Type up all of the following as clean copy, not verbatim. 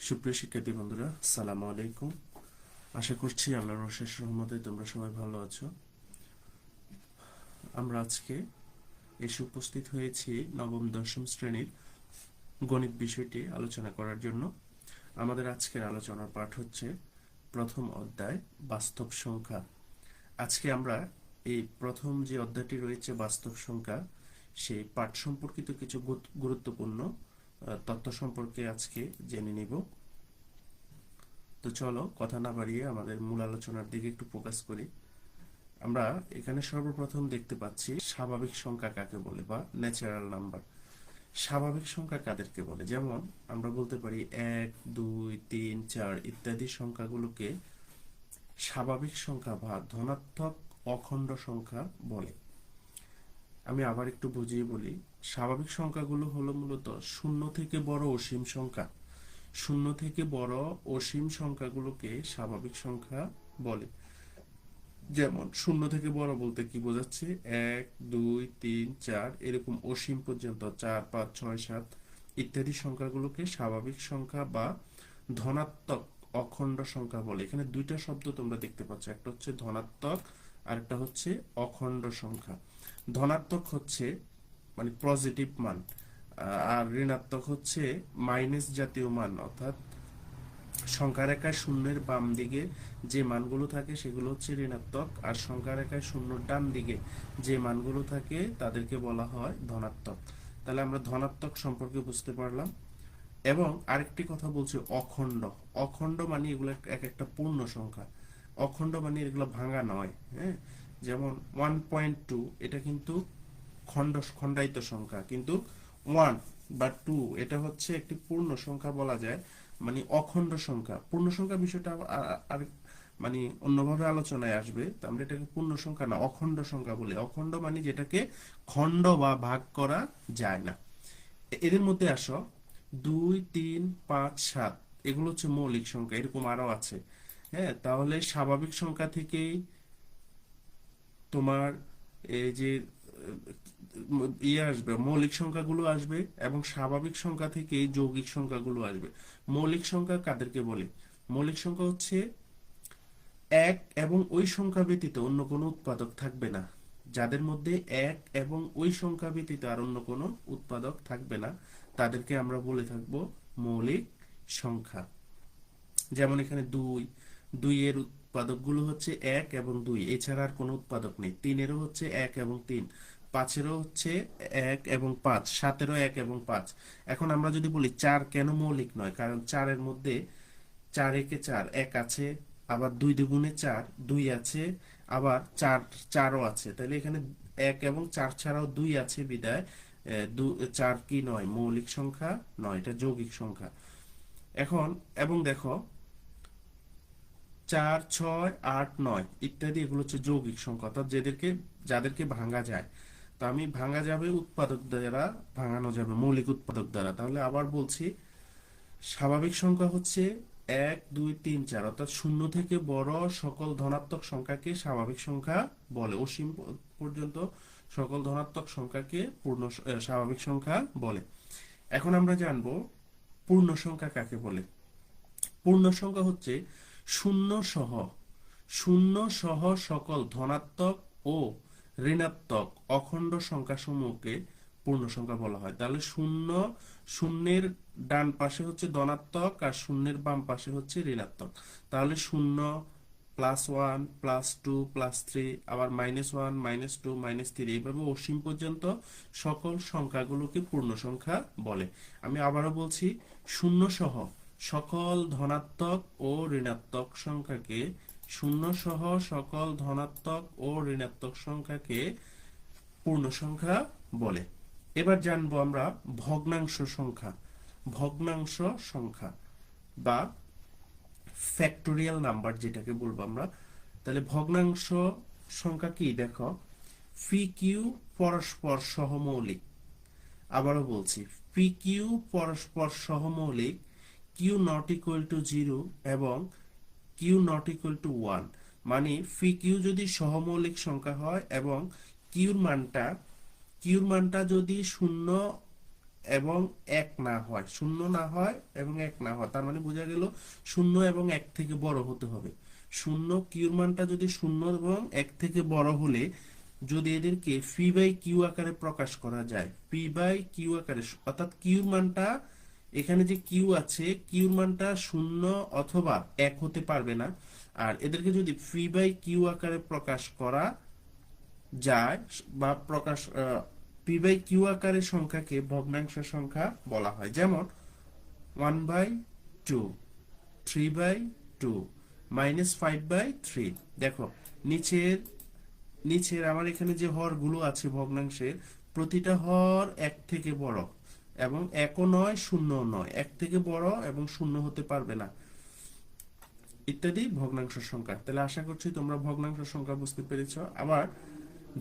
সুপ্রিয় শিক্ষার্থী বন্ধুরা, আসসালামু আলাইকুম। আশা করছি আল্লাহর অশেষ রহমতে তোমরা সবাই ভালো আছো। আমরা আজকে এসে উপস্থিত হয়েছি নবম দশম শ্রেণীর গণিত বিষয়টি আলোচনা করার জন্য। আমাদের আজকের আলোচনার পাঠ হচ্ছে প্রথম অধ্যায় বাস্তব সংখ্যা। আজকে আমরা এই প্রথম যে অধ্যায়টি রয়েছে বাস্তব সংখ্যা, সেই পাঠ সম্পর্কিত কিছু গুরুত্বপূর্ণ তথ্য সম্পর্কে আজকে জেনে নিব। তো চলো কথা না বাড়িয়ে আমাদের মূল আলোচনার দিকে একটু ফোকাস করি। আমরা এখানে সর্বপ্রথম দেখতে পাচ্ছি স্বাভাবিক সংখ্যা কাকে বলে বা ন্যাচারাল নাম্বার। স্বাভাবিক সংখ্যা কাদেরকে বলে? যেমন আমরা বলতে পারি 1, 2, 3, 4 ইত্যাদি সংখ্যাগুলোকে স্বাভাবিক সংখ্যা বা ধনাত্মক অখণ্ড সংখ্যা বলে। আমি আবার একটু বুঝিয়ে বলি। স্বাভাবিক সংখ্যাগুলো হলো মূলত শূন্য থেকে বড় অসীম সংখ্যা। শূন্য থেকে বড় অসীম সংখ্যাগুলোকে স্বাভাবিক সংখ্যা বলে। যেমন শূন্য থেকে বড় বলতে কি বোঝাচ্ছে? 1, 2, 3, 4 এরকম অসীম পর্যন্ত 4, 5, 6, 7 ইত্যাদি সংখ্যাগুলোকে স্বাভাবিক সংখ্যা বা ধনাত্মক অখণ্ড সংখ্যা বলে। এখানে দুইটা শব্দ তোমরা দেখতে পাচ্ছ, একটা হচ্ছে ধনাত্মক আর একটা হচ্ছে অখণ্ড সংখ্যা। ধনাত্মক হচ্ছে মানে পজিটিভ মান, আর ঋণাত্মক হচ্ছে মাইনাস জাতীয় মান, অর্থাৎ সংখ্যা রেখায় শূন্যের বাম দিকে যে মানগুলো থাকে সেগুলো হচ্ছে ঋণাত্মক, আর সংখ্যা রেখায় শূন্যর ডান দিকে যে মানগুলো থাকে তাদেরকে বলা হয় ধনাত্মক। তাহলে আমরা ধনাত্মক সম্পর্কে বুঝতে পারলাম। এবং আরেকটি কথা বলছে অখণ্ড। অখণ্ড মানে এগুলো এক একটা পূর্ণ সংখ্যা। অখণ্ড মানে এগুলো ভাঙা নয়। হ্যাঁ, যেমন 1.2 এটা কিন্তু খণ্ডায়িত সংখ্যা, কিন্তু 1 বা 2 এটা হচ্ছে একটি পূর্ণ সংখ্যা বলা যায়, মানে অখণ্ড সংখ্যা। পূর্ণ সংখ্যা বিষয়টা আর মানে অন্যভাবে আলোচনায় আসবে। তো আমরা এটাকে পূর্ণ সংখ্যা না, অখণ্ড সংখ্যা বলি। অখণ্ড মানে যেটাকে খণ্ড বা ভাগ করা যায় না। এদের মধ্যে আসো 2, 3, 5, 7 এগুলো হচ্ছে মৌলিক সংখ্যা, এরকম আরো আছে। হ্যাঁ, তাহলে স্বাভাবিক সংখ্যা থেকেই তোমার এই যে ইয়ে আসবে, মৌলিক সংখ্যাগুলো আসবে, এবং স্বাভাবিক সংখ্যা থেকে যৌগিক সংখ্যাগুলো আসবে। মৌলিক সংখ্যা কাদেরকে বলে? মৌলিক সংখ্যা হচ্ছে এক এবং ওই সংখ্যা ব্যতীত অন্য কোনো উৎপাদক থাকবে না। যাদের মধ্যে এক এবং ওই সংখ্যা ব্যতীত আর অন্য কোনো উৎপাদক থাকবে না তাদেরকে আমরা বলে থাকবো মৌলিক সংখ্যা। যেমন এখানে 2 এর উৎপাদক গুলো হচ্ছে 1 এবং 2, এছাড়া আর কোনো উৎপাদক নেই। 3 এরও হচ্ছে 1 এবং 3, 5 এরও হচ্ছে 1 এবং 5, 7 এরও 1 এবং 5। এখন আমরা যদি বলি 4 কেন মৌলিক নয়, কারণ 4 এর মধ্যে 4 একে 4 1 আছে, আবার 2 দ্বিগুণে 4 2 আছে, আবার 4ও আছে। তাহলে এখানে 1 এবং 4 ছাড়াও 2 আছে বিদায় 4 কি নয়? মৌলিক সংখ্যা নয়, এটা যৌগিক সংখ্যা। এখন এবং দেখো 4, 6, 8, 9 ইত্যাদি এগুলো হচ্ছে যৌগিক সংখ্যা, অর্থাৎ যাদেরকে ভাঙা যায়। তো আমি ভাঙা যাবে উৎপাদক দ্বারা, ভাঙানো যাবে মৌলিক উৎপাদক দ্বারা। তাহলে আবার বলছি, স্বাভাবিক সংখ্যা হচ্ছে 1, 2, 3, 4 অর্থাৎ শূন্য থেকে বড় সকল ধনাত্মক সংখ্যাকে স্বাভাবিক সংখ্যা বলে। অসীম পর্যন্ত সকল ধনাত্মক সংখ্যাকে স্বাভাবিক সংখ্যা বলে। এখন আমরা জানবো পূর্ণ সংখ্যা কাকে বলে। পূর্ণ সংখ্যা হচ্ছে শূন্য সহ সকল ধনাত্মক ও ঋণাত্মক অখণ্ড সংখ্যা সমূহকে পূর্ণ সংখ্যা বলা হয়। তাহলে শূন্যের ডান পাশে হচ্ছে ধনাত্মক আর শূন্যের বাম পাশে হচ্ছে ঋণাত্মক। তাহলে 0, +1, +2, +3, আবার -1, -2, -3 এইভাবে অসীম পর্যন্ত সকল সংখ্যাগুলোকে পূর্ণ সংখ্যা বলে। আমি আবারও বলছি, শূন্য সহ সকল ধনাত্মক ও ঋণাত্মক সংখ্যাকে পূর্ণ সংখ্যা বলে। এবার জানবো আমরা ভগ্নাংশ সংখ্যা। ভগ্নাংশ সংখ্যা বা ফ্যাক্টোরিয়াল নাম্বার যেটাকে বলবো আমরা। তাহলে ভগ্নাংশ সংখ্যা কি? দেখো, পি কিউ পরস্পর সহমৌলিক। আবারও বলছি, পি কিউ পরস্পর সহমৌলিক, কিউ নট ইকুয়াল টু 0 এবং কিউ নট ইকুয়াল টু 1। মানে পি কিউ যদি সহমৌলিক সংখ্যা হয় এবং কিউর মানটা কিউর মানটা যদি শূন্য এবং এক না হয়, শূন্য না হয় এবং এক না হয়, তার মানে বোঝা গেল শূন্য এবং এক থেকে বড় হতে হবে। শূন্য, কিউর মানটা যদি শূন্য এবং এক থেকে বড় হলে যদি এদেরকে পি বাই কিউ আকারে প্রকাশ করা যায়, পি বাই কিউ আকারে, অর্থাৎ কিউর মানটা, এখানে যে কিউ আছে কিউর মানটা শূন্য অথবা এক হতে পারবে না। আর এদেরকে যদি পি বাই কিউ আকারে প্রকাশ করা যায় বা প্রকাশ, পি বাই কিউ আকারের সংখ্যাকে ভগ্নাংশ সংখ্যা বলা হয়। যেমন 1/2, 3/2, -5/3। দেখো নিচের নিচের আমার এখানে যে হরগুলো আছে ভগ্নাংশের, প্রতিটা হর এক থেকে বড় এবং একও নয় শূন্যও নয়, এক থেকে বড় এবং শূন্য হতে পারবে না, ইত্যাদি ভগ্নাংশ সংখ্যা। তাহলে আশা করছি তোমরা ভগ্নাংশ সংখ্যা বুঝতে পেরেছো। আবার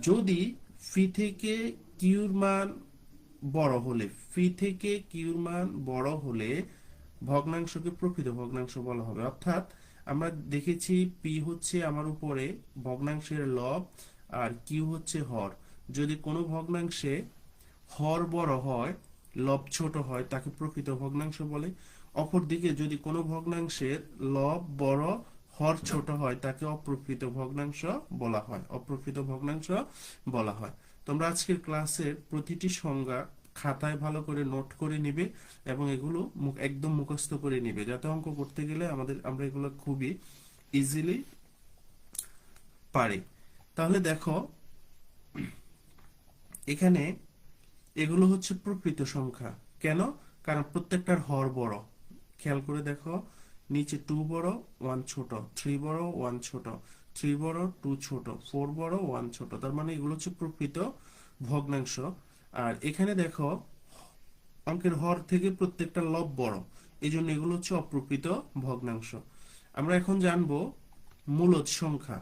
যদি ফি থেকে কিউর মান বড় হলে, ফি থেকে কিউর মান বড় হলে ভগ্নাংশকে প্রকৃত ভগ্নাংশ বলা হবে। অর্থাৎ আমরা দেখেছি পি হচ্ছে আমার উপরে ভগ্নাংশের লব আর কিউ হচ্ছে হর। যদি কোনো ভগ্নাংশে হর বড় হয়, লব ছোট হয়, তাকে প্রকৃত ভগ্নাংশ বলে। অপরদিকে যদি কোনো ভগ্নাংশের লব বড়, হর ছোট হয়, তাকে অপ্রকৃত ভগ্নাংশ বলা হয়, অপ্রকৃত ভগ্নাংশ বলা হয়। তোমরা আজকের ক্লাসের প্রতিটি সংজ্ঞা খাতায় ভালো করে নোট করে নিবে এবং এগুলো একদম মুখস্থ করে নিবে, যাতে অঙ্ক করতে গেলে আমরা এগুলো খুবই ইজিলি পারি। তাহলে দেখো এখানে এগুলো হচ্ছে প্রকৃত সংখ্যা। কেন? কারণ প্রত্যেকটার হর বড়। খেয়াল করে দেখো, নিচে 2 বড় 1 ছোট, 3 বড় 1 ছোট, 3 বড় 2 ছোট, 4 বড় 1 ছোট, তার মানে এগুলো হচ্ছে প্রকৃত ভগ্নাংশ। আর এখানে দেখো অঙ্কের হর থেকে প্রত্যেকটা লব বড়, এই জন্য এগুলো হচ্ছে অপ্রকৃত ভগ্নাংশ। আমরা এখন জানবো মূলদ সংখ্যা।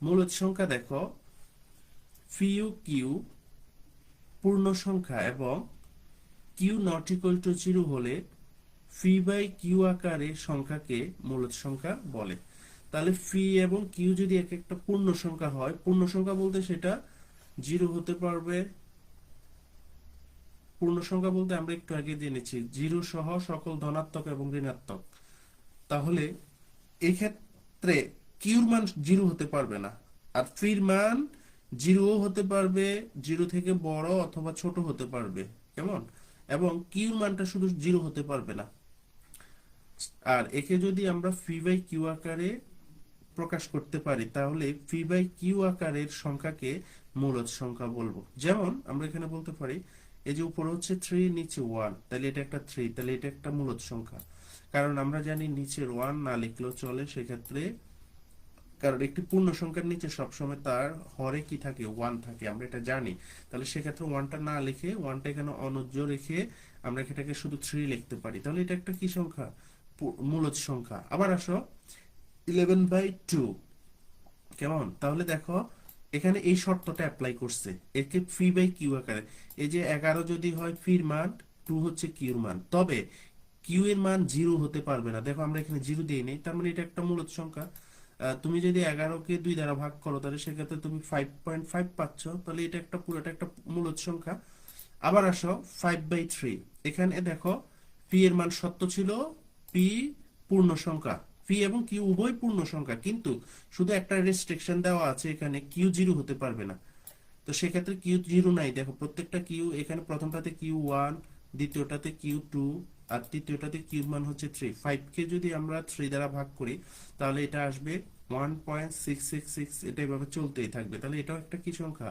মূলদ সংখ্যা দেখো, পিউ কিউ পূর্ণ সংখ্যা এবং কিউ নট ইকুয়াল টু 0 হলে পি বাই কিউ আকারে সংখ্যাকে মূলদ সংখ্যা বলে। তাহলে পি এবং কিউ যদি এক একটা পূর্ণ সংখ্যা হয়, পূর্ণ সংখ্যা বলতে সেটা 0 হতে পারবে। পূর্ণ সংখ্যা বলতে আমরা একটু আগে জেনেছি 0 সহ সকল ধনাত্মক এবং ঋণাত্মক। তাহলে এই ক্ষেত্রে কিউর মান 0 হতে পারবে না, আর পির মান 0 হতে পারবে, 0 থেকে বড় অথবা ছোট হতে পারবে, কেমন? এবং কিউর মানটা শুধু 0 হতে পারবে না। আর একে যদি আমরা পি বাই কিউ আকারে প্রকাশ করতে পারি, তাহলে পি বাই কিউ আকারের সংখ্যাকে মূলদ সংখ্যা বলবো। যেমন আমরা এখানে বলতে পারি, এই যে উপরে হচ্ছে 3, নিচে 1, তাহলে এটা একটা 3, তাহলে এটা একটা মূলদ সংখ্যা। কারণ আমরা জানি নিচের 1 না লিখলেও চলে সেক্ষেত্রে, কারণ একটি পূর্ণ সংখ্যার নিচে সবসময় তার হরে কি থাকে, 1 থাকে, আমরা এটা জানি। তাহলে সেক্ষেত্রে 1টা না লিখে, 1টা এখানে অনুজ্জ রেখে আমরা এটাকে শুধু 3 লিখতে পারি, তাহলে এটা একটা কি সংখ্যা, মূলদ সংখ্যা। আবার আসো 11/2, কেমন? তাহলে দেখো এখানে এই শর্তটা অ্যাপ্লাই করছে, একে পি বাই কিউ আকারে। এই যে 11 যদি হয় পির মান, 2 হচ্ছে কিউর মান, তবে কিউ এর মান 0 হতে পারবে না। দেখো আমরা এখানে 0 দিই নেই, তার মানে এটা একটা মূলদ সংখ্যা। তুমি যদি 11কে 2 দ্বারা ভাগ করো, তাহলে সেক্ষেত্রে তুমি 5.5 পাচ্ছ, তাহলে এটা একটা পুরোটা একটা মূলদ সংখ্যা। আবার আসো 5/3, এখানে দেখো পি এর মান সত্য ছিল, পি পূর্ণ সংখ্যা, পি এবং কিউ উভয় পূর্ণ সংখ্যা, কিন্তু শুধু একটা রেস্ট্রিকশন দেওয়া আছে, এখানে কিউ 0 হতে পারবে না। তো সেক্ষেত্রে কিউ 0 নাই, দেখো প্রত্যেকটা কিউ, এখানে প্রথমটাতে কিউ 1, দ্বিতীয়টাতে কিউ 2, আর তৃতীয়টাতে কিউ মান হচ্ছে 3। 5 কে যদি আমরা 3 দ্বারা ভাগ করি, তাহলে এটা আসবে 1.666, এটা এভাবে চলতেই থাকবে। তাহলে এটাও একটা কি সংখ্যা,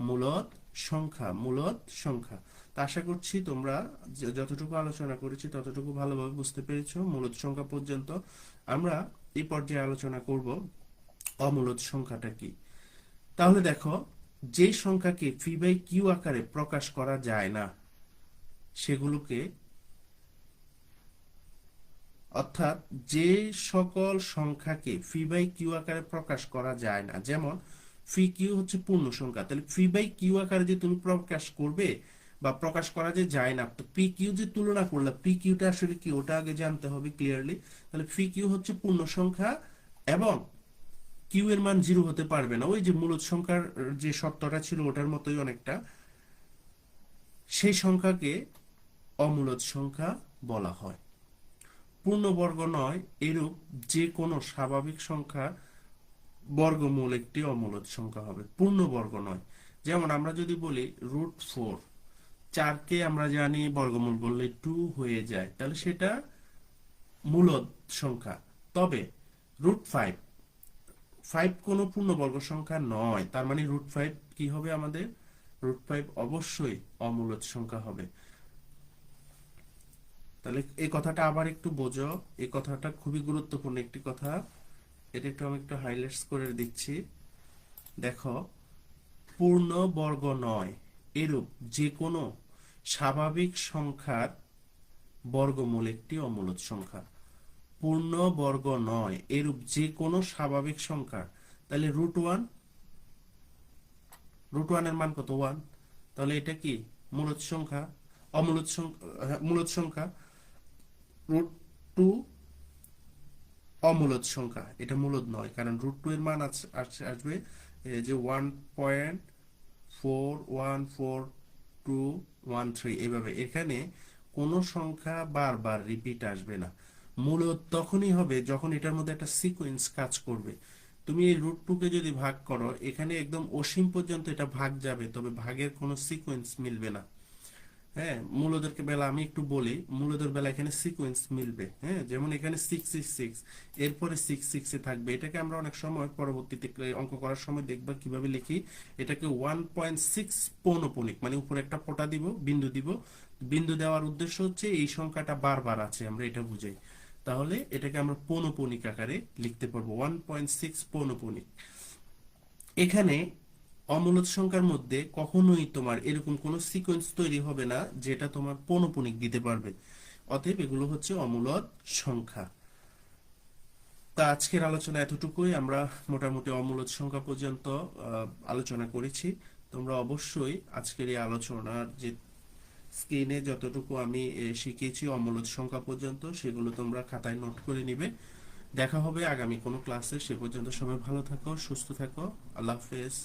মূলদ সংখ্যা, মূলদ সংখ্যা। তা আশা করছি তোমরা যতটুকু আলোচনা করেছি ততটুকু ভালোভাবে বুঝতে পেরেছো মূলদ সংখ্যা পর্যন্ত। আমরা এই পর্যায়ে আলোচনা করব অমূলদ সংখ্যাটা কি। তাহলে দেখো, যে সংখ্যাকে পি বাই কিউ আকারে প্রকাশ করা যায় না সেগুলোকে, অর্থাৎ যে সকল সংখ্যাকে পি বাই কিউ আকারে প্রকাশ করা যায় না, যেমন পি কিউ হচ্ছে পূর্ণ সংখ্যা, তাহলে পি বাই কিউ আকারে যে তুমি প্রকাশ করবে বা প্রকাশ করা যে যায় না, তো পি কিউ যে তুলনা করলে, পি কিউটা আসলে কি ওটা আগে জানতে হবে ক্লিয়ারলি। তাহলে পি কিউ হচ্ছে পূর্ণ সংখ্যা এবং কিউ এর মান 0 হতে পারবে না, ওই যে মূলদ সংখ্যার যে শর্তটা ছিল ওটার মতোই অনেকটা, সেই সংখ্যাকে অমূলদ সংখ্যা বলা হয়। পূর্ণবর্গ নয় এরূপ যে কোনো স্বাভাবিক সংখ্যার বর্গমূল একটি অমূলদ সংখ্যা হবে। পূর্ণবর্গ নয়, যেমন আমরা যদি বলি √4, 4কে আমরা জানি বর্গমূল করলে 2 হয়ে যায়, তাহলে সেটা মূলদ সংখ্যা। তবে √5, 5 কোনো পূর্ণবর্গ সংখ্যা নয়, তার মানে √5 কি হবে আমাদের? √5 অবশ্যই অমূলদ সংখ্যা হবে। তাহলে এই কথাটা আবার একটু বোঝো, এই কথাটা খুবই গুরুত্বপূর্ণ একটি কথা, এটা একটু আমি একটু হাইলাইটস করে দিচ্ছি। দেখো, পূর্ণ বর্গ নয় এরূপ যে কোনো স্বাভাবিক সংখ্যার বর্গমূল একটি অমূলদ সংখ্যা। পূর্ণ বর্গ নয় এরূপ যে কোনো স্বাভাবিক সংখ্যা, তাহলে √1, √1 এর মান কত? 1, তাহলে এটা কি মূলদ সংখ্যা? অমূলদ সংখ্যা, মূলদ সংখ্যা। √2 অমূলদ সংখ্যা, এটা মূলদ নয়, কারণ √2 এর মান আসবে যে 1.4141213, এইভাবে। এখানে কোনো সংখ্যা বারবার রিপিট আসবে না। মূলদ তখনই হবে যখন এটার মধ্যে একটা সিকোয়েন্স কাজ করবে। তুমি এই √2 কে যদি ভাগ করো, এখানে একদম অসীম পর্যন্ত এটা ভাগ যাবে, তবে ভাগের কোনো সিকোয়েন্স মিলবে না। হ্যাঁ, মূলদের বেলা আমি একটু বলি, মূলদের বেলা এখানে সিকোয়েন্স মিলবে। হ্যাঁ, যেমন এখানে 666, এরপরে 66 এ থাকবে। এটাকে আমরা অনেক সময় পরবর্তীতে অঙ্ক করার সময় দেখবা কিভাবে লিখি। এটাকে 1.6 পৌনপুনিক, মানে উপরে একটা ফোঁটা দিব, বিন্দু দিব। বিন্দু দেওয়ার উদ্দেশ্য হচ্ছে এই সংখ্যাটা বারবার আছে, আমরা এটা বুঝাই। তাহলে এটাকে আমরা পৌনপুনিক আকারে লিখতে পারবো, 1.6 পৌনপুনিক। এখানে অমূলদ সংখ্যার মধ্যে কখনোই তোমার এরকম কোন সিকোয়েন্স তৈরি হবে না যেটা তোমার পৌনপুনিক দিতে পারবে। অতএব এগুলো হচ্ছে অমূলদ সংখ্যা। তা আজকের আলোচনা এতটুকুই, আমরা মোটামুটি অমূলদ সংখ্যা পর্যন্ত আলোচনা করেছি। তোমরা অবশ্যই আজকের এই আলোচনার যে স্ক্রিনে যতটুকু আমি শিখিয়েছি অমূলদ সংখ্যা পর্যন্ত, সেগুলো তোমরা খাতায় নোট করে নিবে। দেখা হবে আগামী কোনো ক্লাসে। সে পর্যন্ত সবাই ভালো থাকো, সুস্থ থাকো। আল্লাহ হাফেজ।